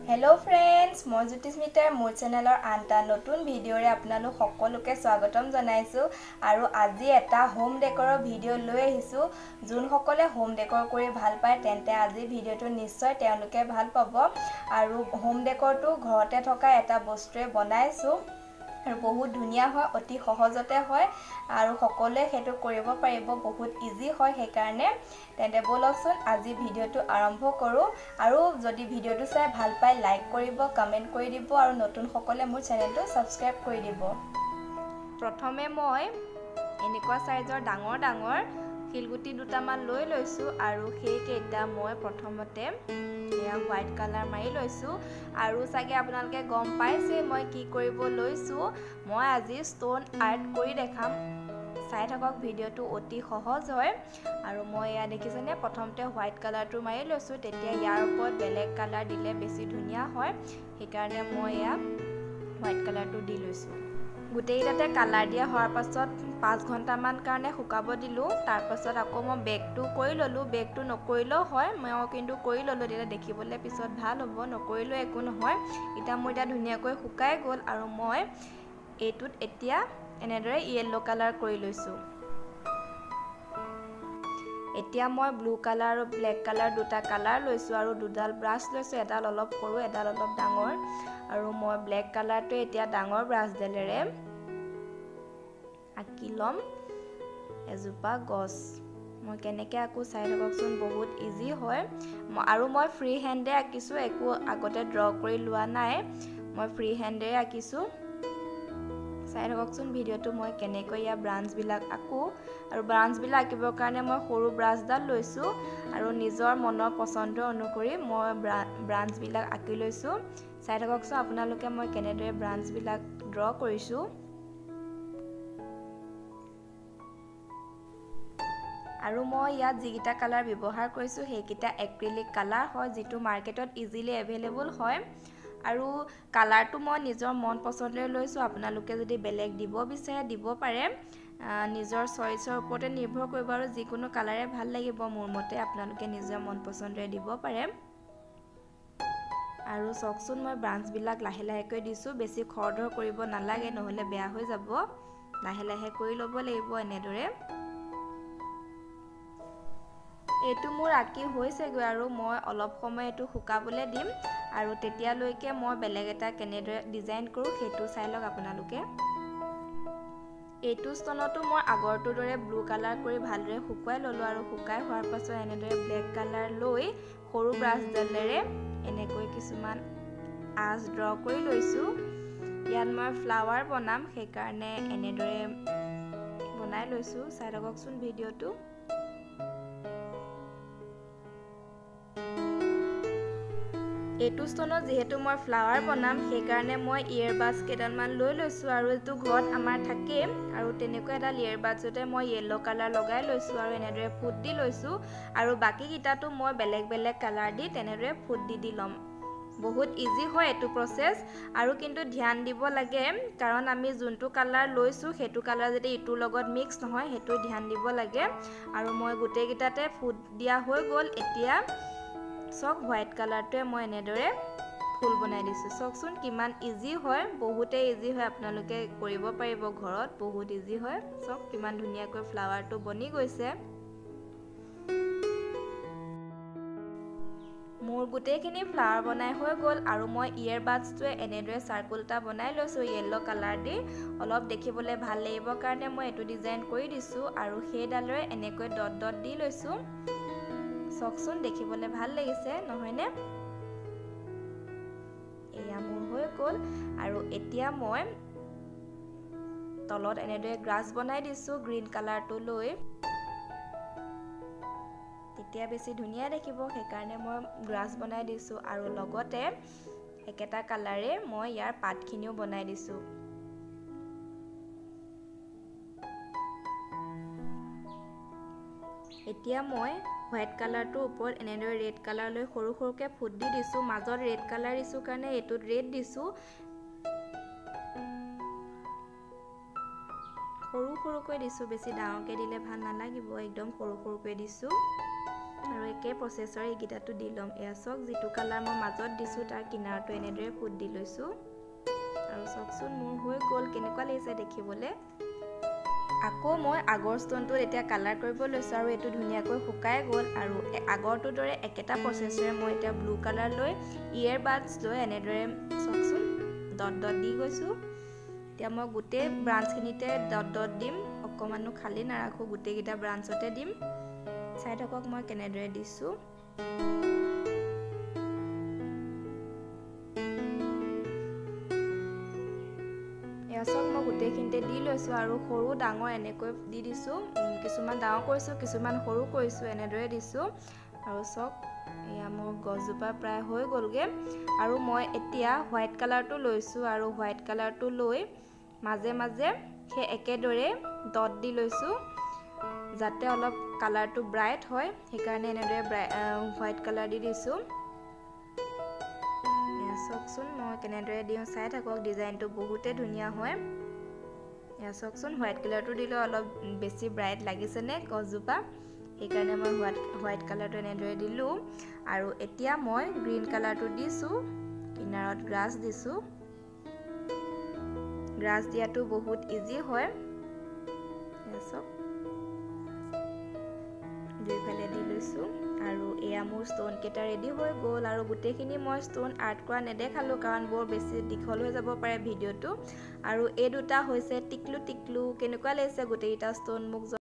Hello friends, মই জ্যোতিস্মিতাৰ মোৰ চেনেলৰ আনটা নতুন ভিডিঅ'ৰে আপোনালোক সকলোকে স্বাগতম জনাইছো আৰু আজি এটা হোম ডেকৰৰ ভিডিঅ' লৈ আহিছো যোনসকলে হোম ডেকৰ কৰি ভাল পায় তেন্তে আজি ভিডিঅ'টো নিশ্চয় তেওঁলোকে ভাল পাব আৰু হোম ডেকৰটো ঘৰতে থকা এটা বস্তুৰে বনাইছো আৰু বহুত ধুনিয়া হয় অতি সহজতে হয় আৰু সকলোৱে হেতু কৰিব পাৰিব বহুত ইজি হয় সেই কাৰণে তেন্তে বলকচোন আজি ভিডিঅ'টো আৰম্ভ কৰো আৰু যদি ভিডিঅ'টো চাই ভাল পায় লাইক কৰিব কমেন্ট কৰি দিব আৰু নতুন সকলে মোৰ চেনেলটো সাবস্ক্ৰাইব কৰি দিব প্ৰথমে মই এনেকুৱা সাইজৰ ডাঙৰ শিলগুটি দুটামান লৈ লৈছো আৰু সেই কেইটা মই প্ৰথমতে এয়া হোৱাইট কালাৰ মাৰি লৈছো আৰু সাগে আপোনালোকে গম পাইছে মই কি কৰিব লৈছো মই আজি ষ্টোন আৰ্ট কৰি দেখাম চাই থাকক ভিডিঅ'টো অতি সহজ হয় আৰু মই ইয়া দেখিছেনে প্ৰথমতে হোৱাইট কালাৰটো মাৰি লৈছো তেতিয়া ইয়াৰ ওপৰত বেলেগ কালাৰ দিলে বেছি ধুনিয়া হয় সেই কাৰণে মই ইয়া হোৱাইট কালাৰটো দি লৈছো গুটেইটাতে কালাৰ দিয়া হোৱাৰ পাছত 5 ঘণ্টা মান কাৰণে শুকাব দিলো তাৰ পাছত আকৌ মই বেকটো কৰি ললো বেকটো নকৰিলেও হয় মই কিন্তু কৰি ললো তেতিয়া দেখিবলৈ পিছত ভাল হ'ব নকৰিলেও একো নহয় এটা মই এটা ধুনিয়াকৈ শুকাই গল আৰু মই এটুত এতিয়া এনেদৰে ইয়েলো কালাৰ কৰি লৈছো এতিয়া মই ব্লু কালাৰ আৰু ব্লেক কালাৰ দুটা কালাৰ লৈছো আৰু দুডাল ব্ৰাছ লৈছো এডাল অলপ সৰু এডাল অলপ ডাঙৰ আৰু মই ব্লেক কালাৰটো এতিয়া ডাঙৰ ব্ৰাছ ডলেৰে আকি লম এজোপা গছ মই কেনেকৈ আকো চাই থাককচোন বহুত ইজি হয় আৰু মই ফ্ৰী হেণ্ডে আকিছো একো আগতে ড্ৰ কৰি লোৱা নাই মই ফ্ৰী হেণ্ডে আকিছো চাই থাককচোন ভিডিঅ'টো মই কেনেকৈ ইয়া ব্ৰাঞ্চ বিলাক আকো আৰু ব্ৰাঞ্চ বিলাক আকিবৰ কাৰণে মই সৰু ব্ৰাছডাল লৈছো আৰু নিজৰ মনৰ পছন্দ অনুসৰি মই ব্ৰাঞ্চ বিলাক আকি লৈছো চাই থাককচোন আপোনালোকে মই কেনেদৰে ব্ৰাঞ্চ বিলাক ড্ৰ কৰিছো আৰু মই ইয়াত যিকিটা কালাৰ ব্যৱহাৰ কৰিছো সেইকিটা এক্ৰিলিক কালাৰ হয় যেটো মাৰ্কেটত ইজিলি এভেইলেবল হয় আৰু কালাৰটো মই নিজৰ মন পছন্দৰে লৈছো আপোনালোকে যদি বেলেগ দিব বিচাৰে দিব পাৰে নিজৰ চইচৰ ওপৰতে নিৰ্ভৰ কৰিব আৰু যিকোনো কালাৰে ভাল লাগিব মোৰ মতে আপোনালোকে নিজৰ মন পছন্দৰে দিব পাৰে আৰু সকচোন মই ব্ৰাঞ্চ বিলাক লাহে লাহেকৈ দিছো বেছি খৰধৰ কৰিব নালাগে নহলে বেয়া হৈ যাব লাহে লাহে কৰি লব লাগিব এনেদৰে এটো মোৰ আকি হৈছে গৈ আৰু মই অলপ সময় এটো শুকাবলৈ দিম আৰু তেতিয়া লৈকে মই বেলেগ এটা কেনেদৰে ডিজাইন কৰো হেতু চাই লওক আপোনালোকে এটো স্তনটো মই আগৰটো দৰে ব্লু কালাৰ কৰি ভালদৰে শুকুৱাই ললো আৰু শুকাই হোৱাৰ পাছত এনেদৰে ব্লেক কালাৰ লৈ সৰু ব্ৰাছ ডালেৰে এনেকৈ কিছুমান আজ ড্ৰ কৰি লৈছো ইয়াত মই ফ্লাৱাৰ বনাম সেই কাৰণে এনেদৰে বনাই লৈছো চাই থাককচোন ভিডিঅ'টো এটো স্তনত যেহেতু মই ফ্লাৱাৰ বনাম সেই কাৰণে মই ইয়াৰবাডছ কেইডালমান লৈ লৈছো আৰু এটো ঘৰত আমাৰ থাকে আৰু তেনেকৈ এটা ইয়াৰবাডছতে মই ইয়েলো কালাৰ লগাই লৈছো আৰু এনেদৰে ফুট দি লৈছো আৰু বাকি কিটাটো মই বেলেগ বেলেগ কালাৰ দি তেনেদৰে ফুট দি লম বহুত ইজি হয় এটো প্ৰসেস আৰু কিন্তু ধ্যান দিব লাগে কাৰণ আমি যোনটো কালাৰ লৈছো হেতু কালাৰ যদি ইটোৰ লগত মিক্স নহয় হেতু ধ্যান দিব লাগে আৰু মই গুটে কিটাতে ফুট দিয়া হৈ গল এতিয়া সক হোৱাইট কালাৰটোৱে মই এনেদৰে ফুল বনাই দিছো সকচোন কিমান ইজি হয় বহুতে ইজি হয় আপোনালোকে কৰিব পাৰিব ঘৰত বহুত ইজি হয় সক কিমান ধুনিয়াকৈ ফ্লাৱাৰটো বনি গৈছে মোৰ গুটেখিনি ফ্লাৱাৰ বনাই হৈ গল আৰু মই ইয়াৰবাডছটোৱে এনেদৰে সাৰ্কুলটা বনাই লৈছো ইয়েলো কালাৰ দি অলপ দেখিবলৈ ভাল লাগিব কাৰণে মই এটো ডিজাইন কৰি দিছো আৰু সেইডালৰে এনেকৈ ডট ডট দি লৈছো সকচোন দেখিবলৈ ভাল লাগিছে নহয়নে এয়া মোৰ হৈ গল আৰু এতিয়া মই তলত এনেদৰে গ্ৰাছ বনাই দিছো গ্ৰীন কালাৰটো লৈ তেতিয়া বেছি ধুনিয়া দেখিব সেই কাৰণে মই গ্ৰাছ বনাই দিছো আৰু লগতে একেটা কালাৰে মই ইয়াৰ পাতখিনিও বনাই দিছো এতিয়া মই হোৱাইট কালাৰটো ওপৰত এনেদৰে ৰেড কালাৰ লৈ সৰু সৰুকে ফুট দি দিছো মাজত ৰেড কালাৰ দিছো কাৰণে এটুত ৰেড দিছো সৰু সৰুকৈ দিছো বেছি ডাঙৰকৈ দিলে ভাল নালাগিব একদম সৰু সৰুকৈ দিছো আৰু একে প্ৰচেছৰে এইকেইটাটো দি ল'ম এয়া চাওক যিটো কালাৰ মই মাজত দিছোঁ তাৰ কিনাৰটো এনেদৰে ফুট দি লৈছোঁ আৰু চাওকচোন মোৰ হৈ গ'ল কেনেকুৱা লাগিছে দেখিবলৈ আকৌ মই আগৰ ষ্টনটোত এতিয়া কালাৰ কৰিব লৈছোঁ আৰু এইটো ধুনীয়াকৈ শুকাই গ'ল আৰু আগৰটোৰ দৰে একেটা প্ৰচেছৰে মই এতিয়া ব্লু কালাৰ লৈ ইয়েৰ বাডছ লৈ এনেদৰে চাওকচোন ডট ডট দি গৈছোঁ এতিয়া মই গোটেই ব্ৰাঞ্চখিনিতে ডট ডট দিম অকণমানো খালী নাৰাখোঁ গোটেইকেইটা ব্ৰাঞ্চতে দিম চাই থাকক মই কেনেদৰে দিছোঁ এয়া চাওক মই গোটেইখিনিতে দি লৈছোঁ আৰু সৰু ডাঙৰ এনেকৈ দি দিছোঁ কিছুমান ডাঙৰ কৰিছোঁ কিছুমান সৰু কৰিছোঁ এনেদৰে দিছোঁ আৰু চাওক এয়া মোৰ গছজোপা প্ৰায় হৈ গ'লগৈ আৰু মই এতিয়া হোৱাইট কালাৰটো লৈছোঁ আৰু হোৱাইট কালাৰটো লৈ মাজে মাজে সেই একেদৰে ডট দি লৈছোঁ যাতে অলপ কালাৰটো ব্ৰাইট হয় সেইকাৰণে এনেদৰে হোৱাইট কালাৰ দি দিছোঁ চাওকচোন মই কেনেদৰে দিওঁ চাই থাকক ডিজাইনটো বহুতেই ধুনীয়া হয় এয়া চাওকচোন হোৱাইট কালাৰটো দিলে অলপ বেছি ব্ৰাইট লাগিছেনে গছজোপা সেইকাৰণে মই হোৱাইট কালাৰটো এনেদৰে দিলোঁ আৰু এতিয়া মই গ্ৰীণ কালাৰটো দিছোঁ কিনাৰত গ্ৰাছ দিছোঁ গ্ৰাছ দিয়াটো বহুত ইজি হয় এয়া চাওক দুইফালে দি লৈছোঁ আৰু এয়া মোৰ ষ্টন কেইটা ৰেডি হৈ গ'ল আৰু গোটেইখিনি মই ষ্টন আৰ্ট কৰা নেদেখালোঁ কাৰণ বৰ বেছি দীঘল হৈ যাব পাৰে ভিডিঅ'টো আৰু এই দুটা হৈছে টিকলু টিকলু কেনেকুৱা লাগিছে গোটেইকেইটা ষ্টন মোক